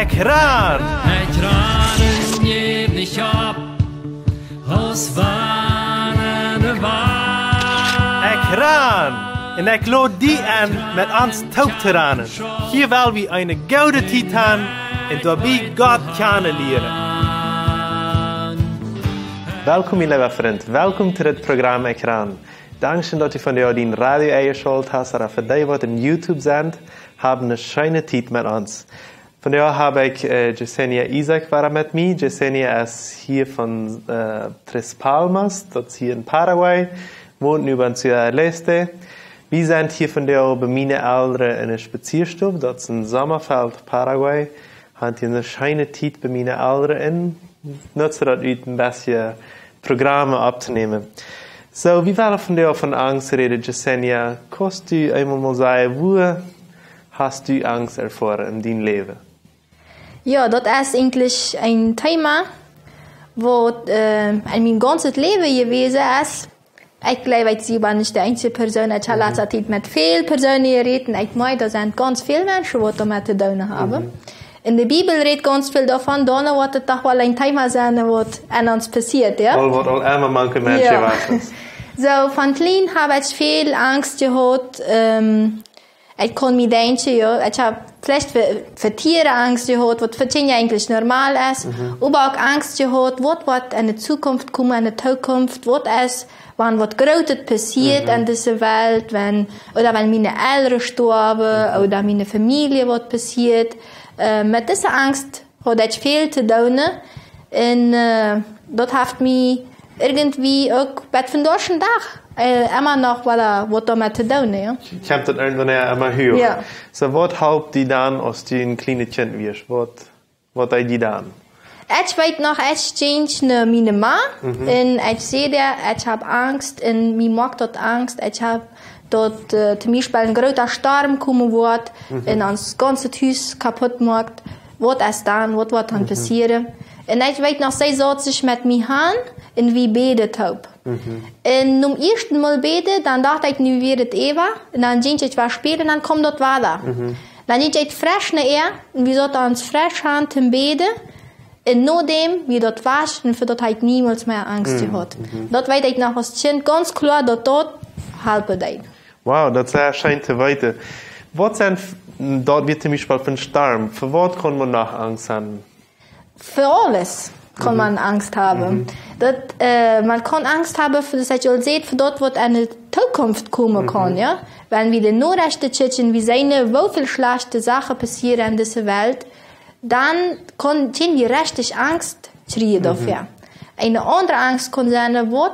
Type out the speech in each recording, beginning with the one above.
Ekran! Ekranen geef dich ab, aus warnende waar. Ekran! En ik lood die aan met ons touwteranen. Hier wil we een gouden titan en daarbij God kennen leren. Welkom, mijn lieve vriend. Welkom to dit programma Ekran. Dankzij dat je van jou die radio eingeschaltet hast oder für die, wat in YouTube sind, haben eine schöne Zeit mit uns. Von daher habe ich Jesenia Isaac war mit mir. Jesenia ist hier von Tres Palmas, das ist hier in Paraguay, wohnt über in Ciudad-Leste. Wir sind hier von der bei meinen Eltern in einer Spazierstube, das ist in Sommerfeld, Paraguay. Haben hier eine schöne Zeit bei meinen Eltern und nutzen das, ein bisschen Programme abzunehmen. So, wie war von der von Angst reden, Jesenia? Kannst du einmal mal sagen, wo hast du Angst erfahren in deinem Leben? Ja, dat is eigentlich ein Thema, wat in mijn ganzes Leben gewesen ist. Ich glaube, ich bin nicht die einzige Person. Ich habe letzte Zeit mit vielen Personen geredet. Ich meine, da sind ganz viele Menschen, die damit zu tun haben. In der Bibel redet ganz viel davon, dann wird es doch wohl ein Thema sein, was an uns passiert. Ja? Wat al immer manche Menschen Ja. wachten. So, von klein habe ich viel Angst gehabt. Ich kann mir denken, ja, ich habe vielleicht für Tiere Angst gehabt, was für Tiere eigentlich normal ist. Aber auch Angst gehabt, was wird in der Zukunft kommen, in der Zukunft, was ist, wenn was Großes passiert in dieser Welt, wenn meine Eltern sterben oder meine Familie was passiert. Mit dieser Angst hatte ich viel zu tun. Und das hat mich irgendwie auch bei dem deutschen Tag immer noch was damit zu tun, ja. Ich habe das irgendwann immer hören. Ja. So, was haupt die dann, als du ein kleines Kind wirst? Was deed die dann? Ich weiß noch, ich change meine Mann. Und ich sehe, ich habe Angst und mir macht das Angst. Ich habe dort zum Beispiel ein großer Sturm kommen wird und das ganze Haus kaputt macht. Was ist dann? Was wird dann passieren? Und ich weiß noch, sie sagt sich mit mir an und wie betet habe. Und zum ersten Mal beten, dann dachte ich, nu wird es Eva. Und dann ging ich was spielen und dann kommt dort weiter. Dann ging ich frisch nachher und wir sollten uns frisch an zum Beten. Und nachdem, wie das war, und für das habe ich niemals mehr Angst gehabt. Das weiß ich noch als Kind ganz klar, dass das helfen deed. Wow, das ist sehr schön zu weiter. Was sind dort wird zum Beispiel von Sturm? Für was kann man noch Angst haben? Für alles kann man Angst haben. Man kann Angst haben, für das ihr seht, für dort, was eine Zukunft kommen kann, ja. Wenn wir den Nachrichten checken, wie seine, wo viel schlechte Sachen passieren in dieser Welt, dann können wir richtig Angst kriegen dafür. Eine andere Angst kann sein, was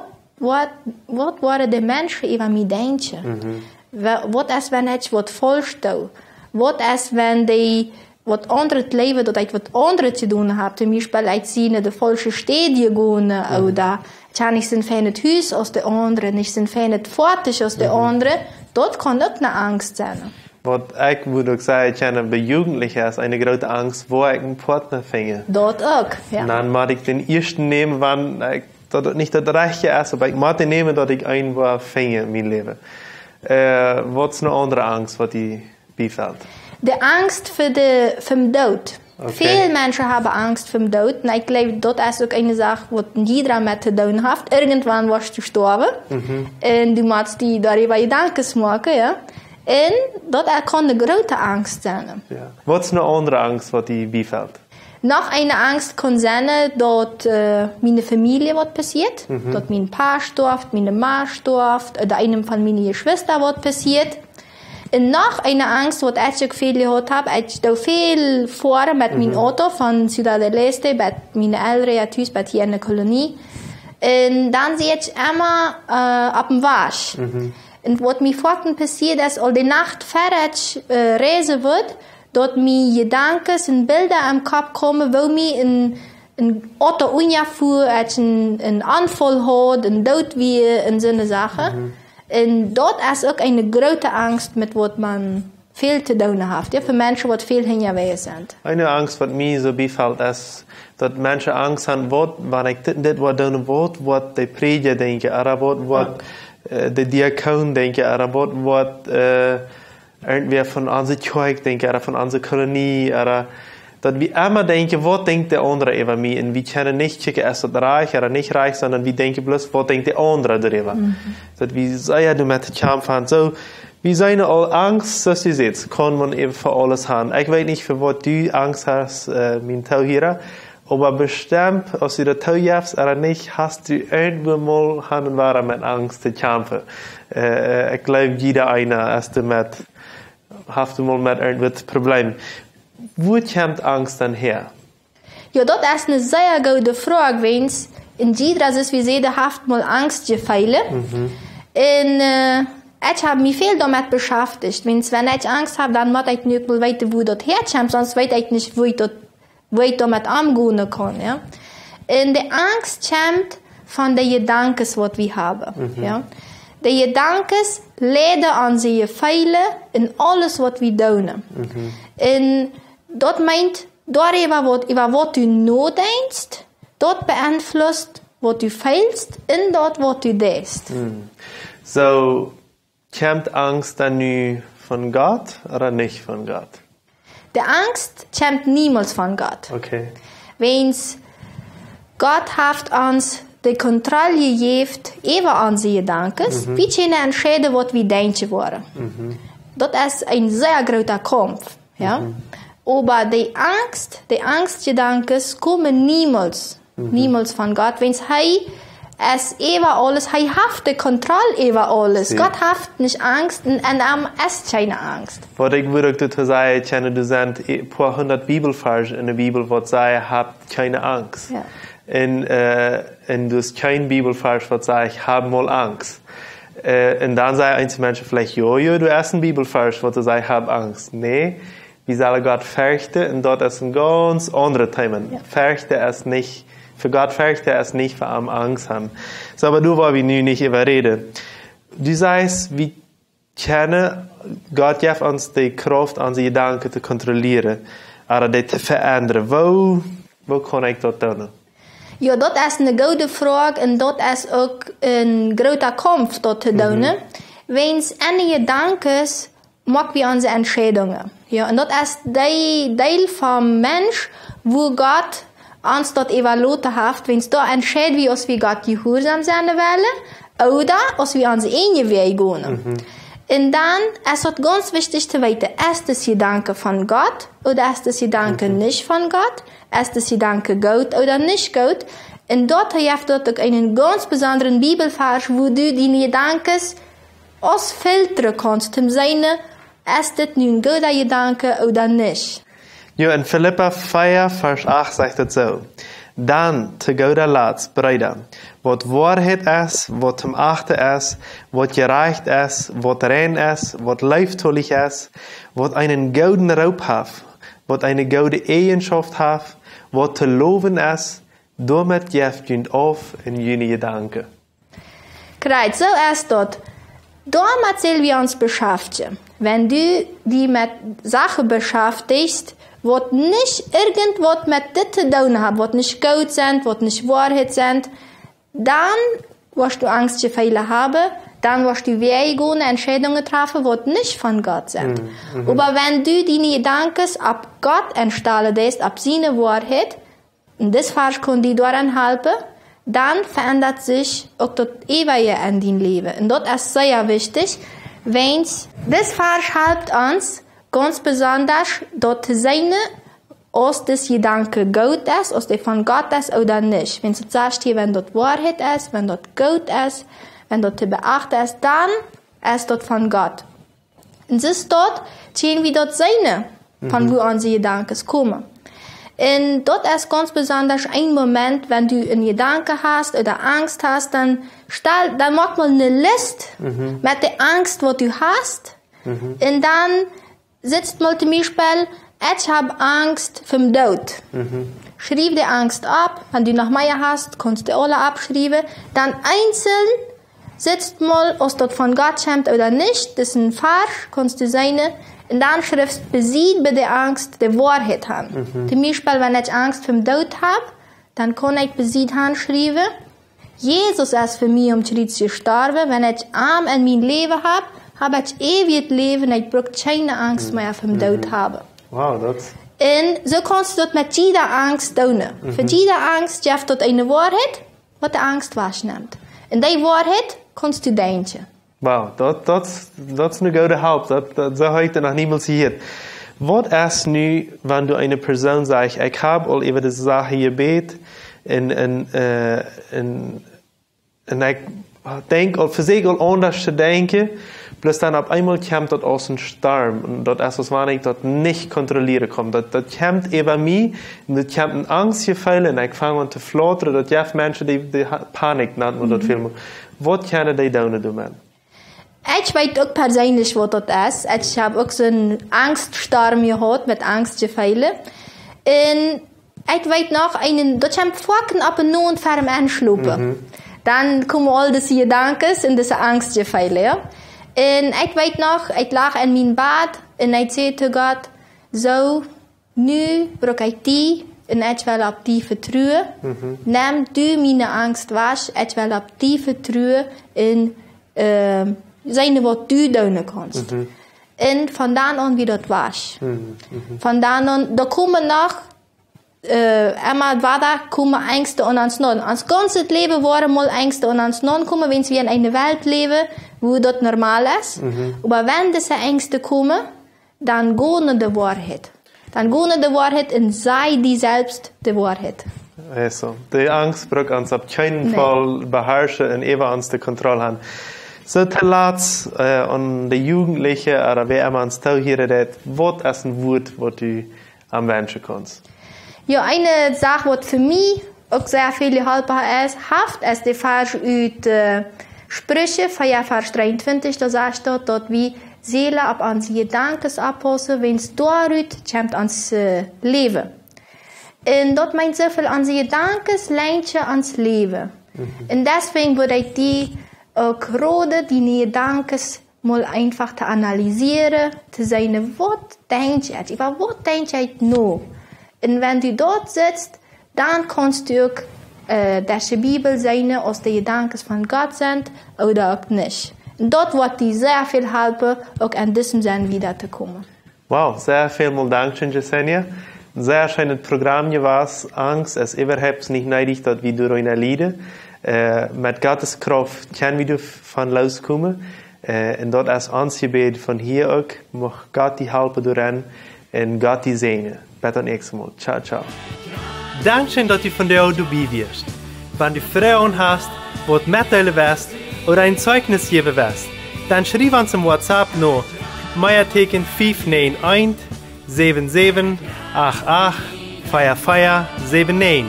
waren die Menschen über mich denken? Was ist, wenn ich was falsch tue? Was ist, wenn die wat andere leven, dat ik wat andere te doen heb. Zum Beispiel, ik zie naar de falsche Stadie gaan, oder ich habe nicht so ein feines Haus als der andere, nicht so ein feines Fortisch als der andere. Dort kann auch eine Angst sein. Was ich würde sagen, ich habe bei Jugendlichen ist eine große Angst, wo ich einen Partner finde. Dort auch, ja. Und dann muss ich den ersten nehmen, wann ich das nicht das Rechte ist, aber ich muss den nehmen, dass ich einen finde in meinem Leben. Was ist eine andere Angst, was die befällt? Die Angst vom Tod. Okay. Viele Menschen haben Angst vom Tod. Und ich glaube, das ist auch eine Sache, die jeder mit zu tun hat. Irgendwann wirst du sterben. Und du musst dir darüber Gedanken machen, ja. Und das kann eine große Angst sein. Ja. Was ist eine andere Angst, was die befällt? Noch eine Angst kann sein, dass meine Familie was passiert. Dass mein Paar stirbt, meine Mann stirbt, oder einem von meinen Geschwistern was passiert. Und noch eine Angst, die ich viel gehabt habe, ich stelle viel vor mit meinem Auto von Ciudad-del-Este, bei meinen Eltern, bei hier in der Kolonie. Und dann sehe ich immer auf dem Wasch. Und was mir vorhin passiert ist, als die Nacht fertig reisen wird, dort mir Gedanken und Bilder im Kopf kommen, wo mir ein Auto ungefuhr, einen Anfall hat, ein Tod wie in so eine Sache. Und dort ist auch eine große Angst, mit was man viel zu tun hat. Ja, für Menschen, die viel hingewiesen sind. Eine Angst, was mir so befällt, ist, dass Menschen Angst haben, wenn ich das tun will, was die Prediger denken, oder was der Diakon denken, oder was irgendwer von unserer Kirche denken, oder von unserer Kolonie, oder dass wir immer denken, was denkt der andere über mich? Und wir können nicht checken, ist das reich oder nicht reich, sondern wir denken bloß, was denkt der andere darüber? Dass wir sagen, du mit kämpfen. So, wir sind all Angst, so sie sieht, kann man eben für alles haben. Ich weiß nicht, für was du Angst hast, mein Tauhierer, aber bestimmt, als du das Tauhierst oder nicht, hast du irgendwo mal haben mit Angst zu kämpfen. Ich glaube, jeder einer ist damit, hast du mal mit irgendwas Problem. Wo kommt Angst dann her? Ja, dat is een zeer goede vraag, wens in jeder is wie zeiden, heeft mal Angst gefeilen. En ich habe mich viel damit beschäftigt. Wenn ich Angst habe, dann muss ich nicht mal weiter, wo das herkommt, sonst weiß ich nicht, wo ich damit umgehen kann. Ja? Und die Angst kommt von den Gedanken, die wir haben. Ja? Die Gedanken leiden an sie Fehlen in alles, was wir tun. Und das meint, über was du nachdenkst, das beeinflusst, was du fehlst und das, was du denkst. So, kommt Angst dann nur von Gott oder nicht von Gott? Die Angst kommt niemals von Gott. Okay. Wenn Gott hat uns die Kontrolle gegeben über unsere Gedanken, wir können entscheiden, was wir denken wollen. Das ist ein sehr großer Kampf. Ja? Aber die Angstgedanken kommen niemals von Gott. Wenn es über alles, er hat die Kontrolle über alles. Sie. Gott hat nicht Angst und ist keine Angst. Was ich würde dazu sagen, kenne du sind ein paar hundert Bibelverse in der Bibel, wo sagen, habt keine Angst. Ja. Und du hast kein Bibelvers, was sagt, ich habe mal Angst. Und dann sagen einzelne Menschen vielleicht, jo, du hast ein Bibelvers, wo du sagst, ich habe Angst. Nee, wir sollen Gott fürchten und dort ist ein ganz anderes Thema. Ja. Fürchten ist nicht, für Gott fürchten ist nicht, für Angst haben. So, aber du wollen wir nun nicht überreden. Du sagst, wir können, Gott gibt uns die Kraft, unsere Gedanken zu kontrollieren, oder die zu verändern. Wo kann ich das tun? Ja, dat is een goede vraag en dat is ook een grote Kampf dat te doen. Wens en gedanken maken we onze entscheidungen. Ja, en dat is die deel van mens wo God ons dat evalueren heeft. Wens daar entscheiden we als we God gehoorzaam zijn willen, oder als we onze eigen weg gaan. En dan is het ganz wichtig te weten, is das Gedanke von Gott oder ist das Gedanke nicht von Gott? Ist das Gedanke gut oder nicht gut? Und dort heeft dort ook einen ganz besonderen Bibelvers, wo du die Gedanken ausfiltern kannst, um seine, ist das nun ein guter Gedanke oder nicht? Ja, in Philippa 4, Vers 8 sagt es so. Dan, te guter Letzt, Brüder, wat Wahrheit ist, wat zum Achten ist, wat gerecht ist, wat rein ist, wat liefdollig ist, wat einen guten Raub hat, wat eine gute Eigenschaft hat, wat zu loben ist, damit geeft je auf in jene Gedanken. Kijk, so ist das. Damit sollen wir uns beschäftigen. Wenn du dich mit Sachen beschäftigst, wat nicht irgendwas mit dit te doen hat, wat nicht gut sind, wat nicht Wahrheit sind, dann wirst du Angst gefeilen haben, dann wirst du weggehende Entscheidungen treffen, wat nicht von Gott sind. Aber wenn du deine Gedanken ab Gott entstellen lässt, ab seine Wahrheit, und das Vers kann dir daran helfen, dann verändert sich auch das Ewige in dein Leben. Und das ist sehr wichtig, wenn das Vers hilft uns, ganz besonders, dort seine, als das Gedanke gut ist, als der von Gott ist oder nicht. Wenn du sagst, hier, wenn dort Wahrheit ist, wenn dort gut ist, wenn dort zu beachten ist, dann ist dort von Gott. Und es ist dort, sehen wir dort seine, von wo unsere Gedanken kommen. Und dort ist ganz besonders ein Moment, wenn du einen Gedanke hast oder Angst hast, dann mach mal eine Liste mit der Angst, die du hast. Und dann sitzt mal zum Beispiel, ich habe Angst vor dem Tod. Schreib die Angst ab. Wenn du noch mehr hast, kannst du alle abschreiben. Dann einzeln sitzt mal, ob das von Gott kommt oder nicht. Das ist ein Vers, kannst du seine. Und dann schreibst du besiegt bei der Angst die Wahrheit haben. Zum Beispiel, wenn ich Angst vor dem Tod habe, dann kann ich besiegt schreiben, Jesus ist für mich zu sterben. Wenn ich arm in mein Leben habe ich ewig Leben, ich brauche keine Angst mehr vor dem Tod haben. Wow, that's... En zo kannst du dat met jeder Angst doen. Voor jeder Angst geeft dat een waarheid, wat de angst wegneemt. En die waarheid kannst du denken. Wauw, dat is een goede hulp. Dat zo heb ik nog niemals gehoord. Wat is nu, wanneer du eine Person zegt, ik heb al over de Sache gebeten en ik denk al verzekerd anders te denken, plus dan op einmal kommt dat aus een storm. Und dat is wanneer ik dat niet controleren kan. Dat komt over mij, en dat komt een angstgevoel en ik vang aan te fluiteren. Dat je mensen die paniek nennt man dat veel. Wat kunnen die doen, man? Ik weet ook persoonlijk wat dat is. Ik heb ook zo'n angststorm gehad met angstgevoelens. En ik weet nog, dat je vakken op een nood voor hem aanslopen. Dan komen al deze gedanken en deze angstgevoelens. Ja? En ik weet nog, ik lag in mijn bed en ik zei tegen God, zo, nu brok ik die en ik wil op die vertrouwen. Neem du mijn angst weg, ik wil op die vertrouwen en zijn wat du doen kannst. En vandaan aan wie dat was. Vandaan aan, er komen nog, immer weiter komen angsten aan ons non. Ons ganzes leven worden mal angsten aan ons non komen, wenn wir in eine Welt leben, wo dat normal ist. Aber wenn diese Ängste kommen, dann gehen die Wahrheit. Dann gehen die Wahrheit und sei die selbst die Wahrheit. Also, die Angst braucht uns auf keinen Fall beherrschen und über uns die Kontrolle haben. So te laat aan de Jugendlichen oder wer immer uns hier redet, was ist ein Wort, was du am wensen kannst? Ja, eine Sache, was für mich auch sehr viel geholfen ist, ist die Vers uit Sprüche von Vers 23, da sagt dort, dass wir Seele auf unsere Gedanken abpassen, wenn es dort kommt ans Leben. Und dort meint so viel, unsere Gedanken leiden ans Leben. Und deswegen würde ich die auch gerade die Gedanken mal einfach zu analysieren, zu sagen, was denke ich, über was denke ich noch? Und wenn du dort sitzt, dann kannst du auch diese Bibel sehen, aus den Gedanken von Gott sind oder auch nicht. Und dort wird dir sehr viel helfen, auch in diesem Sinn wiederzukommen. Wow, sehr vielen Dank, Jasenia. Sehr schönes Programm gewesen. Angst ist überhaupt nicht neidig, dass wir durch eine Lieder. Mit Gottes Kraft können wir davon loskommen. Und dort ist uns Gebet von hier auch. Mag Gott die helfen daran und Gott die segnen. Bis zum nächsten Mal. Ciao, ciao. Dankeschön, dass du von der dabei wirst. Wenn du Fragen hast, was mitteilen willst oder ein Zeugnis geben willst, dann schreib uns im WhatsApp noch Meierteken 591 77 88 4479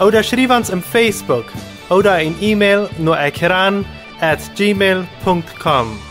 oder schreib uns im Facebook oder ein E-Mail nur ekran@gmail.com.